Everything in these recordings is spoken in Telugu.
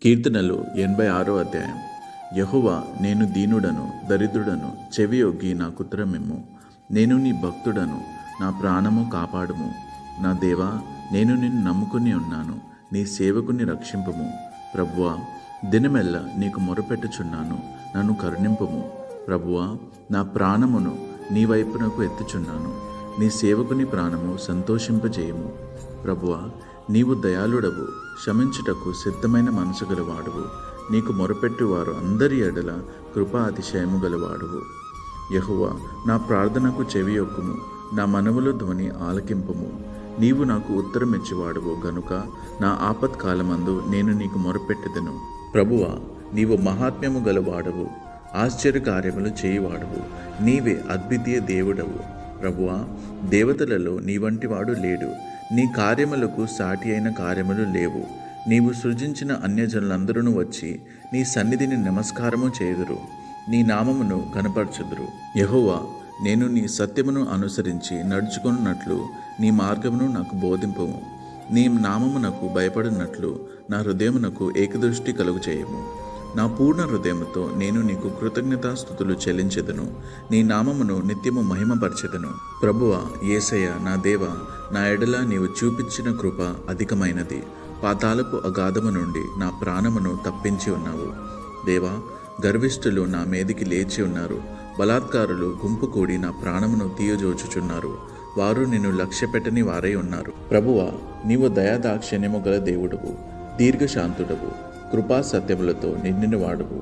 కీర్తనలు 86 అధ్యాయం. యెహోవా, నేను దీనుడను దరిద్రుడను, చెవియొగ్గి నాకుత్తరమిమ్ము. నేను నీ భక్తుడను, నా ప్రాణము కాపాడుము. నా దేవా, నేను నిన్ను నమ్ముకుని ఉన్నాను, నీ సేవకుని రక్షింపుము. ప్రభువా, దినమెల్ల నీకు మొరపెట్టుచున్నాను, నన్ను కరుణింపుము. ప్రభువా, నా ప్రాణమును నీ వైపునకు ఎత్తుచున్నాను, నీ సేవకుని ప్రాణము సంతోషింపజేయము. ప్రభువా, నీవు దయాళుడవు, క్షమించుటకు సిద్ధమైన మనసు గలవాడువు. నీకు మొరపెట్టువారు అందరి ఎడల కృపా అతిశయము గలవాడువు. యెహోవా, నా ప్రార్థనకు చెవియొక్కుము, నా మనవుల ధ్వని ఆలకింపుము. నీవు నాకు ఉత్తరమిచ్చేవాడువు గనుక నా ఆపత్కాలమందు నేను నీకు మొరపెట్టెదను. ప్రభువా, నీవు మహాత్మ్యము గలవాడవు, ఆశ్చర్యకార్యములు చేయువాడవు, నీవే అద్వితీయ దేవుడవు. ప్రభువా, దేవతలలో నీ వంటి వాడు లేడు, నీ కార్యములకు సాటి అయిన కార్యములు లేవు. నీవు సృజించిన అన్యజనులందరూ వచ్చి నీ సన్నిధిని నమస్కారము చేయుదురు, నీ నామమును కనపరచుదురు. యెహోవా, నేను నీ సత్యమును అనుసరించి నడుచుకున్నట్లు నీ మార్గమును నాకు బోధింపుము. నీ నామమునకు భయపడినట్లు నా హృదయమునకు ఏకదృష్టి కలుగు చేయము. నా పూర్ణ హృదయముతో నేను నీకు కృతజ్ఞతాస్తుతులు చెల్లించెదను, నీ నామమును నిత్యము మహిమపరచెదను. ప్రభువా, యేసయ్య, నా దేవా, నా ఎడల నీవు చూపించిన కృప అధికమైనది. పాతాళపు అగాధము నుండి నా ప్రాణమును తప్పించి ఉన్నావు. దేవా, గర్విష్ఠులు నా మీదికి లేచి ఉన్నారు, బలాత్కారులు గుంపు కూడి నా ప్రాణమును తీయజోచుచున్నారు. వారు నిన్ను లక్ష్యపెట్టని వారై ఉన్నారు. ప్రభువా, నీవు దయాదాక్షిణ్యము గల దేవుడవు, దీర్ఘశాంతుడవు, కృపా సత్యములతో నిండిన వాడువు.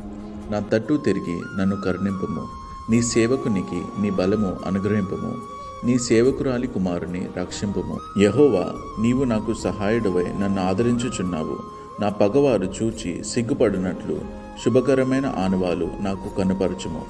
నా తట్టు తిరిగి నన్ను కరుణింపుము, నీ సేవకునికి నీ బలము అనుగ్రహింపుము. నీ సేవకురాలి కుమారుని రక్షింపుము. యెహోవా, నీవు నాకు సహాయుడవై నన్ను ఆదరించుచున్నావు. నా పగవారు చూచి సిగ్గుపడినట్లు శుభకరమైన ఆనవాలు నాకు కనపరచుము.